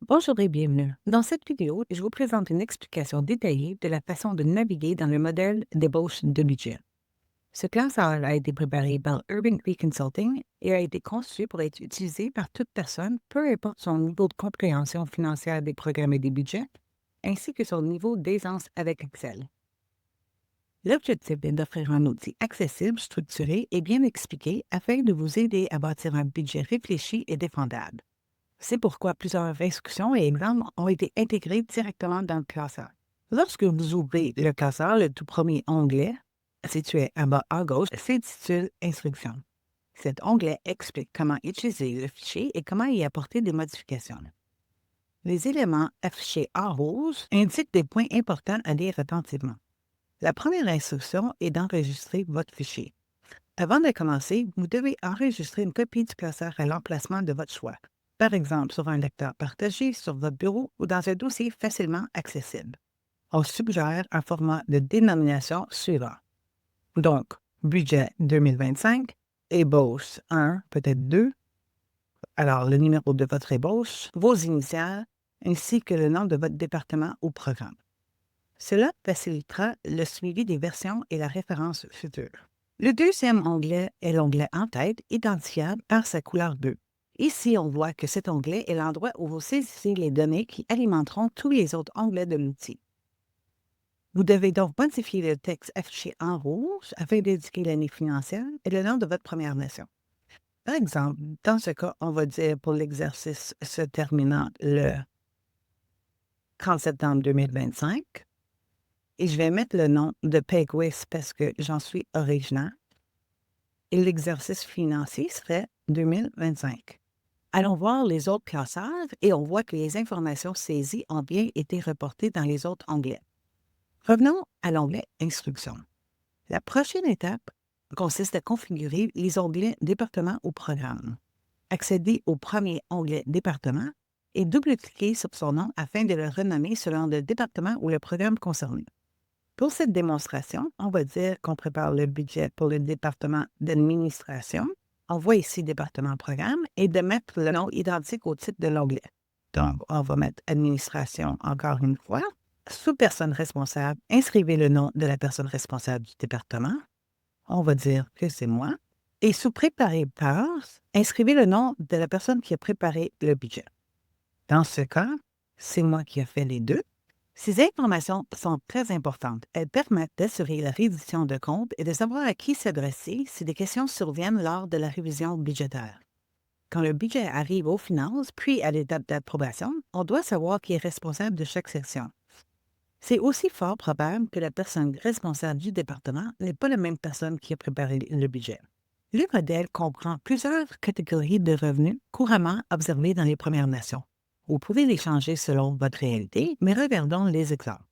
Bonjour et bienvenue. Dans cette vidéo, je vous présente une explication détaillée de la façon de naviguer dans le modèle d'ébauche de budget. Ce classeur a été préparé par Urban Tree Consulting et a été conçu pour être utilisé par toute personne, peu importe son niveau de compréhension financière des programmes et des budgets, ainsi que son niveau d'aisance avec Excel. L'objectif est d'offrir un outil accessible, structuré et bien expliqué afin de vous aider à bâtir un budget réfléchi et défendable. C'est pourquoi plusieurs instructions et exemples ont été intégrés directement dans le classeur. Lorsque vous ouvrez le classeur, le tout premier onglet, situé en bas à gauche, s'intitule Instructions. Cet onglet explique comment utiliser le fichier et comment y apporter des modifications. Les éléments affichés en rouge indiquent des points importants à lire attentivement. La première instruction est d'enregistrer votre fichier. Avant de commencer, vous devez enregistrer une copie du classeur à l'emplacement de votre choix, par exemple sur un lecteur partagé sur votre bureau ou dans un dossier facilement accessible. On suggère un format de dénomination suivant. Donc, budget 2025, ébauche 1, peut-être 2, alors le numéro de votre ébauche, vos initiales, ainsi que le nom de votre département ou programme. Cela facilitera le suivi des versions et la référence future. Le deuxième onglet est l'onglet En tête, identifiable par sa couleur bleue. Ici, on voit que cet onglet est l'endroit où vous saisissez les données qui alimenteront tous les autres onglets de l'outil. Vous devez donc modifier le texte affiché en rouge afin d'indiquer l'année financière et le nom de votre Première Nation. Par exemple, dans ce cas, on va dire pour l'exercice se terminant le 30 septembre 2025, et je vais mettre le nom de PegWest parce que j'en suis originaire. Et l'exercice financier serait 2025. Allons voir les autres classeurs et on voit que les informations saisies ont bien été reportées dans les autres onglets. Revenons à l'onglet Instructions. La prochaine étape consiste à configurer les onglets Département ou Programme. Accédez au premier onglet Département et double-cliquez sur son nom afin de le renommer selon le département ou le programme concerné. Pour cette démonstration, on va dire qu'on prépare le budget pour le département d'administration. On voit ici département programme et de mettre le nom identique au titre de l'onglet. Donc, on va mettre administration encore une fois. Sous personne responsable, inscrivez le nom de la personne responsable du département. On va dire que c'est moi. Et sous préparer par, inscrivez le nom de la personne qui a préparé le budget. Dans ce cas, c'est moi qui ai fait les deux. Ces informations sont très importantes. Elles permettent d'assurer la révision de compte et de savoir à qui s'adresser si des questions surviennent lors de la révision budgétaire. Quand le budget arrive aux finances, puis à l'étape d'approbation, on doit savoir qui est responsable de chaque section. C'est aussi fort probable que la personne responsable du département n'est pas la même personne qui a préparé le budget. Le modèle comprend plusieurs catégories de revenus couramment observées dans les Premières Nations. Vous pouvez les changer selon votre réalité, mais regardons les exemples.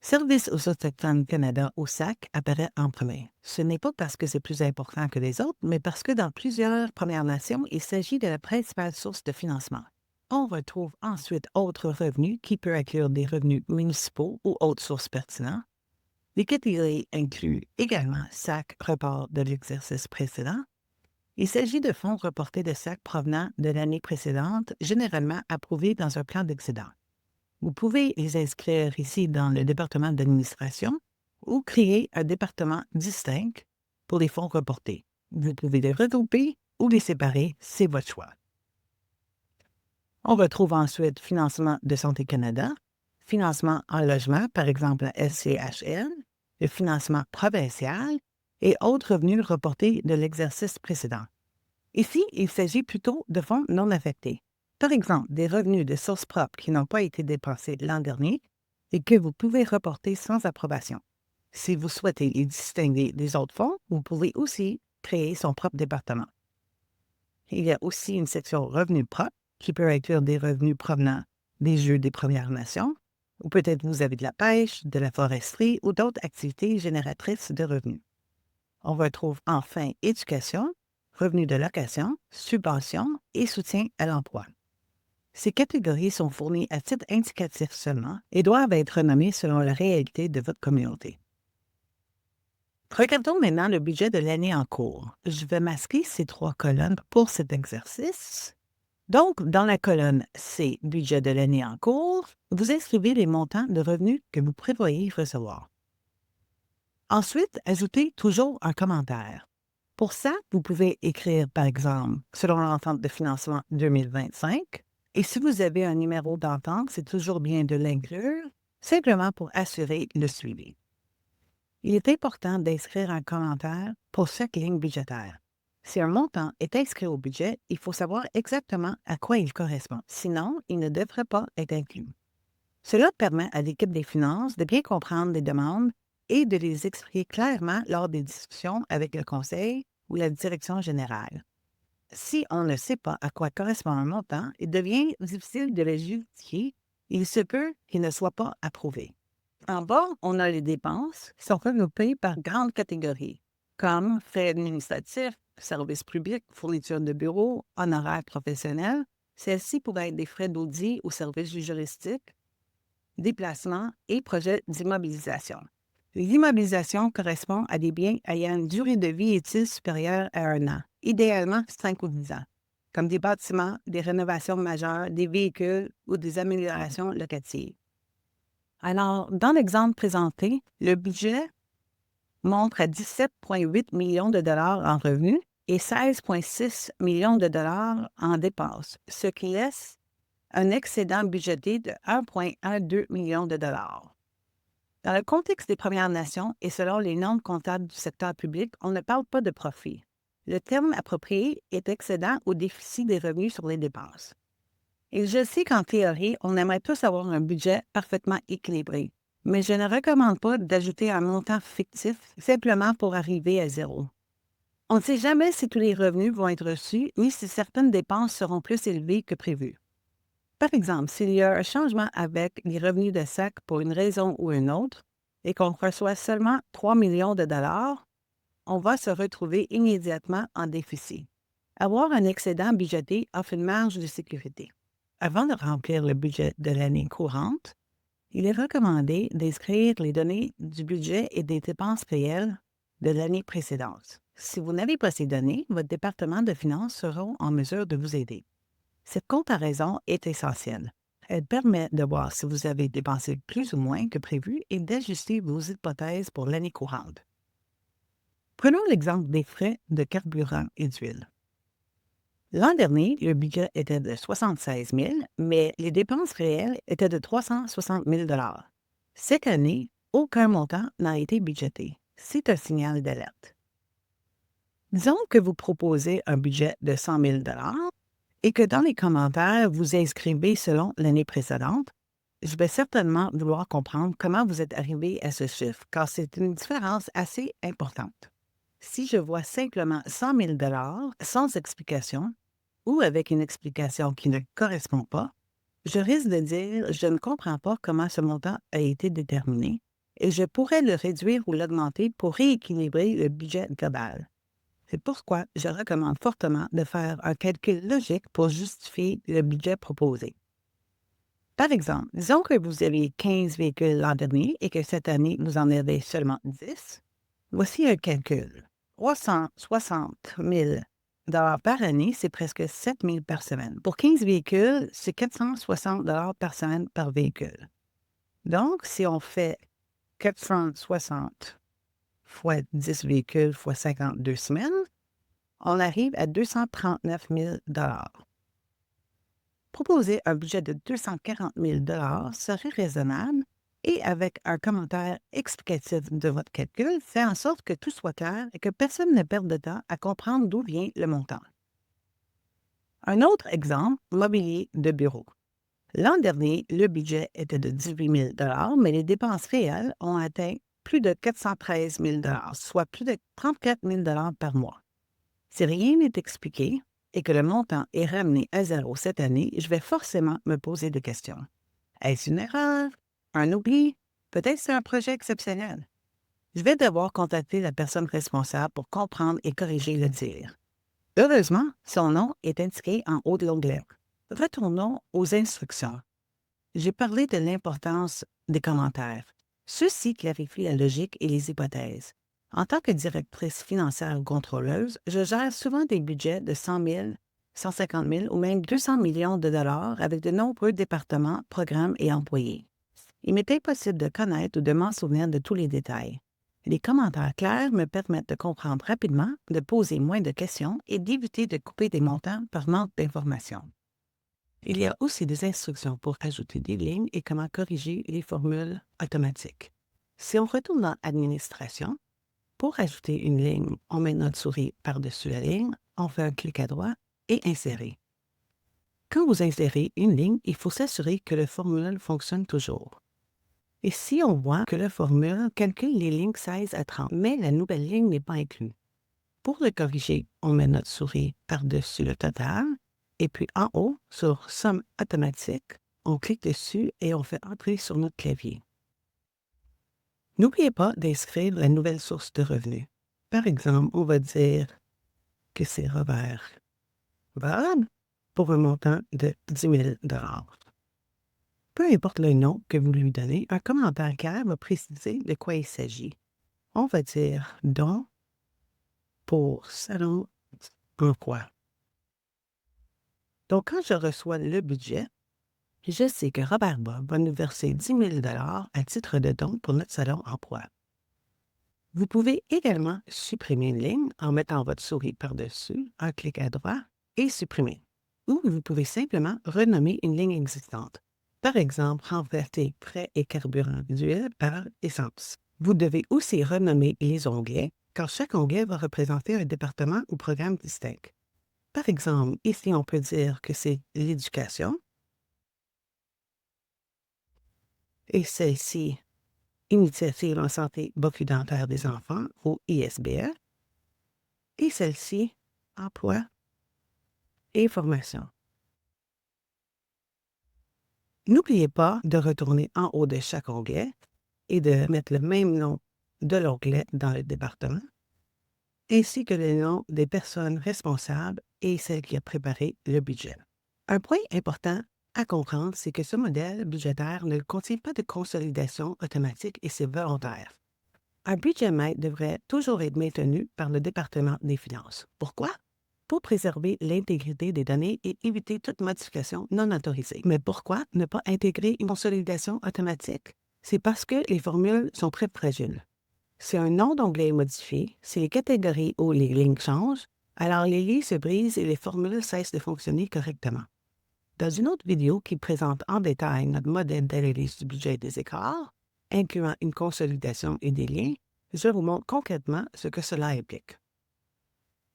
Service aux autochtones Canada au SAC apparaît en premier. Ce n'est pas parce que c'est plus important que les autres, mais parce que dans plusieurs Premières Nations, il s'agit de la principale source de financement. On retrouve ensuite autres revenus qui peuvent inclure des revenus municipaux ou autres sources pertinentes. Les catégories incluent également SAC report de l'exercice précédent. Il s'agit de fonds reportés de SAC provenant de l'année précédente, généralement approuvés dans un plan d'excédent. Vous pouvez les inscrire ici dans le département d'administration ou créer un département distinct pour les fonds reportés. Vous pouvez les regrouper ou les séparer, c'est votre choix. On retrouve ensuite financement de Santé Canada, financement en logement, par exemple la SCHL, le financement provincial et autres revenus reportés de l'exercice précédent. Ici, il s'agit plutôt de fonds non affectés. Par exemple, des revenus de sources propres qui n'ont pas été dépensés l'an dernier et que vous pouvez reporter sans approbation. Si vous souhaitez les distinguer des autres fonds, vous pouvez aussi créer son propre département. Il y a aussi une section revenus propres qui peut inclure des revenus provenant des Jeux des Premières Nations, ou peut-être vous avez de la pêche, de la foresterie ou d'autres activités génératrices de revenus. On retrouve enfin éducation, revenus de location, subventions et soutien à l'emploi. Ces catégories sont fournies à titre indicatif seulement et doivent être renommées selon la réalité de votre communauté. Regardons maintenant le budget de l'année en cours. Je vais masquer ces trois colonnes pour cet exercice. Donc, dans la colonne C, budget de l'année en cours, vous inscrivez les montants de revenus que vous prévoyez recevoir. Ensuite, ajoutez toujours un commentaire. Pour ça, vous pouvez écrire, par exemple, selon l'entente de financement 2025, et si vous avez un numéro d'entente, c'est toujours bien de l'inclure, simplement pour assurer le suivi. Il est important d'inscrire un commentaire pour chaque ligne budgétaire. Si un montant est inscrit au budget, il faut savoir exactement à quoi il correspond. Sinon, il ne devrait pas être inclus. Cela permet à l'équipe des finances de bien comprendre les demandes et de les expliquer clairement lors des discussions avec le conseil ou la direction générale. Si on ne sait pas à quoi correspond un montant, il devient difficile de le justifier. Il se peut qu'il ne soit pas approuvé. En bas, on a les dépenses qui sont regroupées par grandes catégories, comme frais administratifs, services publics, fourniture de bureaux, honoraires professionnels. Celles-ci pourraient être des frais d'audit ou services juristiques, déplacements et projets d'immobilisation. L'immobilisation correspond à des biens ayant une durée de vie utile supérieure à 1 an, idéalement 5 ou 10 ans, comme des bâtiments, des rénovations majeures, des véhicules ou des améliorations locatives. Alors, dans l'exemple présenté, le budget montre à 17,8 millions de dollars en revenus et 16,6 millions de dollars en dépenses, ce qui laisse un excédent budgété de 1,12 million de dollars. Dans le contexte des Premières Nations et selon les normes comptables du secteur public, on ne parle pas de profit. Le terme approprié est excédent ou déficit des revenus sur les dépenses. Et je sais qu'en théorie, on aimerait tous avoir un budget parfaitement équilibré, mais je ne recommande pas d'ajouter un montant fictif simplement pour arriver à zéro. On ne sait jamais si tous les revenus vont être reçus ni si certaines dépenses seront plus élevées que prévu. Par exemple, s'il y a un changement avec les revenus de SAC pour une raison ou une autre et qu'on reçoit seulement 3 millions de dollars, on va se retrouver immédiatement en déficit. Avoir un excédent budgété offre une marge de sécurité. Avant de remplir le budget de l'année courante, il est recommandé d'inscrire les données du budget et des dépenses réelles de l'année précédente. Si vous n'avez pas ces données, votre département de finances sera en mesure de vous aider. Cette comparaison est essentielle. Elle permet de voir si vous avez dépensé plus ou moins que prévu et d'ajuster vos hypothèses pour l'année courante. Prenons l'exemple des frais de carburant et d'huile. L'an dernier, le budget était de 76 000, mais les dépenses réelles étaient de 360 000 Cette année, aucun montant n'a été budgété. C'est un signal d'alerte. Disons que vous proposez un budget de 100 000 et que dans les commentaires, vous inscrivez selon l'année précédente. Je vais certainement vouloir comprendre comment vous êtes arrivé à ce chiffre, car c'est une différence assez importante. Si je vois simplement 100 000 sans explication, ou avec une explication qui ne correspond pas, je risque de dire « je ne comprends pas comment ce montant a été déterminé » et je pourrais le réduire ou l'augmenter pour rééquilibrer le budget global. C'est pourquoi je recommande fortement de faire un calcul logique pour justifier le budget proposé. Par exemple, disons que vous avez 15 véhicules l'an dernier et que cette année, vous en avez seulement 10. Voici un calcul. 360 000 par année, c'est presque 7 000 par semaine. Pour 15 véhicules, c'est 460 par semaine par véhicule. Donc, si on fait 460 fois 10 véhicules fois 52 semaines, on arrive à 239 000 Proposer un budget de 240 000 serait raisonnable et avec un commentaire explicatif de votre calcul, fait en sorte que tout soit clair et que personne ne perde de temps à comprendre d'où vient le montant. Un autre exemple, mobilier de bureau. L'an dernier, le budget était de 18 000 mais les dépenses réelles ont atteint plus de 413 000 soit plus de 34 000 par mois. Si rien n'est expliqué et que le montant est ramené à zéro cette année, je vais forcément me poser des questions. Est-ce une erreur? Un oubli? Peut-être c'est un projet exceptionnel. Je vais devoir contacter la personne responsable pour comprendre et corriger le tir. Heureusement, son nom est indiqué en haut de l'onglet. Retournons aux instructions. J'ai parlé de l'importance des commentaires. Ceux-ci clarifient la logique et les hypothèses. En tant que directrice financière ou contrôleuse, je gère souvent des budgets de 100 000, 150 000 ou même 200 millions de dollars avec de nombreux départements, programmes et employés. Il m'est impossible de connaître ou de m'en souvenir de tous les détails. Les commentaires clairs me permettent de comprendre rapidement, de poser moins de questions et d'éviter de couper des montants par manque d'informations. Il y a aussi des instructions pour ajouter des lignes et comment corriger les formules automatiques. Si on retourne dans Administration, pour ajouter une ligne, on met notre souris par-dessus la ligne, on fait un clic à droite et Insérer. Quand vous insérez une ligne, il faut s'assurer que la formule fonctionne toujours. Et si on voit que la formule calcule les lignes 16 à 30, mais la nouvelle ligne n'est pas inclue. Pour le corriger, on met notre souris par-dessus le total et puis en haut, sur Somme automatique, on clique dessus et on fait entrer sur notre clavier. N'oubliez pas d'inscrire la nouvelle source de revenus. Par exemple, on va dire que c'est Robert Bob pour un montant de 10 000 $. Peu importe le nom que vous lui donnez, un commentaire clair va préciser de quoi il s'agit. On va dire don pour Salon Emploi. Donc, quand je reçois le budget, je sais que Robert Bob va nous verser 10 000 $ à titre de don pour notre salon emploi. Vous pouvez également supprimer une ligne en mettant votre souris par-dessus, un clic à droite et supprimer. Ou vous pouvez simplement renommer une ligne existante. Par exemple, remplacer frais et carburant d'huile par essence. Vous devez aussi renommer les onglets, car chaque onglet va représenter un département ou programme distinct. Par exemple, ici, on peut dire que c'est l'éducation. Et celle-ci, Initiative en santé bucco-dentaire des enfants, ou ISBE. Et celle-ci, Emploi et formation. N'oubliez pas de retourner en haut de chaque onglet et de mettre le même nom de l'onglet dans le département, ainsi que le nom des personnes responsables et celle qui a préparé le budget. Un point important à comprendre, c'est que ce modèle budgétaire ne contient pas de consolidation automatique et c'est volontaire. Un budget maître devrait toujours être maintenu par le département des finances. Pourquoi? Pour préserver l'intégrité des données et éviter toute modification non autorisée. Mais pourquoi ne pas intégrer une consolidation automatique? C'est parce que les formules sont très fragiles. Si un nom d'onglet est modifié, si les catégories ou les lignes changent, alors les lignes se brisent et les formules cessent de fonctionner correctement. Dans une autre vidéo qui présente en détail notre modèle d'analyse du budget des écarts, incluant une consolidation et des liens, je vous montre concrètement ce que cela implique.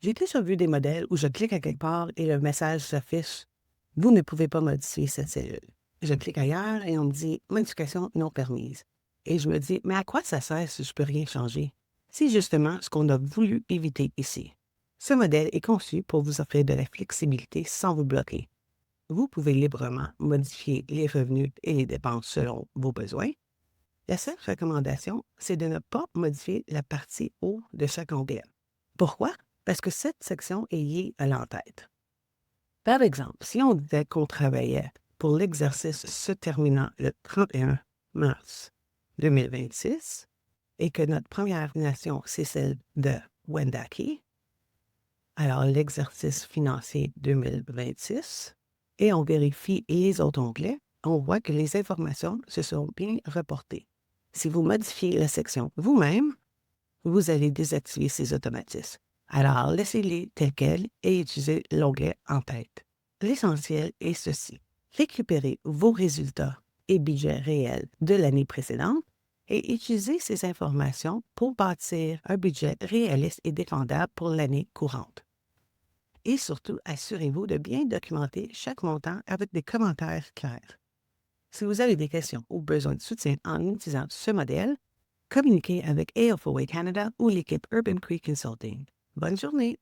J'ai déjà vu des modèles où je clique à quelque part et le message s'affiche « Vous ne pouvez pas modifier cette cellule ». Je clique ailleurs et on me dit « Modification non permise ». Et je me dis « Mais à quoi ça sert si je ne peux rien changer ?» C'est justement ce qu'on a voulu éviter ici. Ce modèle est conçu pour vous offrir de la flexibilité sans vous bloquer. Vous pouvez librement modifier les revenus et les dépenses selon vos besoins. La seule recommandation, c'est de ne pas modifier la partie haut de chaque onglet. Pourquoi? Parce que cette section est liée à l'entête. Par exemple, si on disait qu'on travaillait pour l'exercice se terminant le 31 mars 2026 et que notre première nation, c'est celle de Wendake, alors l'exercice financier 2026, et on vérifie les autres onglets, on voit que les informations se sont bien reportées. Si vous modifiez la section vous-même, vous allez désactiver ces automatismes. Alors, laissez-les tels quels et utilisez l'onglet en tête. L'essentiel est ceci. Récupérez vos résultats et budgets réels de l'année précédente et utilisez ces informations pour bâtir un budget réaliste et défendable pour l'année courante. Et surtout, assurez-vous de bien documenter chaque montant avec des commentaires clairs. Si vous avez des questions ou besoin de soutien en utilisant ce modèle, communiquez avec AFOA Canada ou l'équipe Urban Creek Consulting. Bonne journée!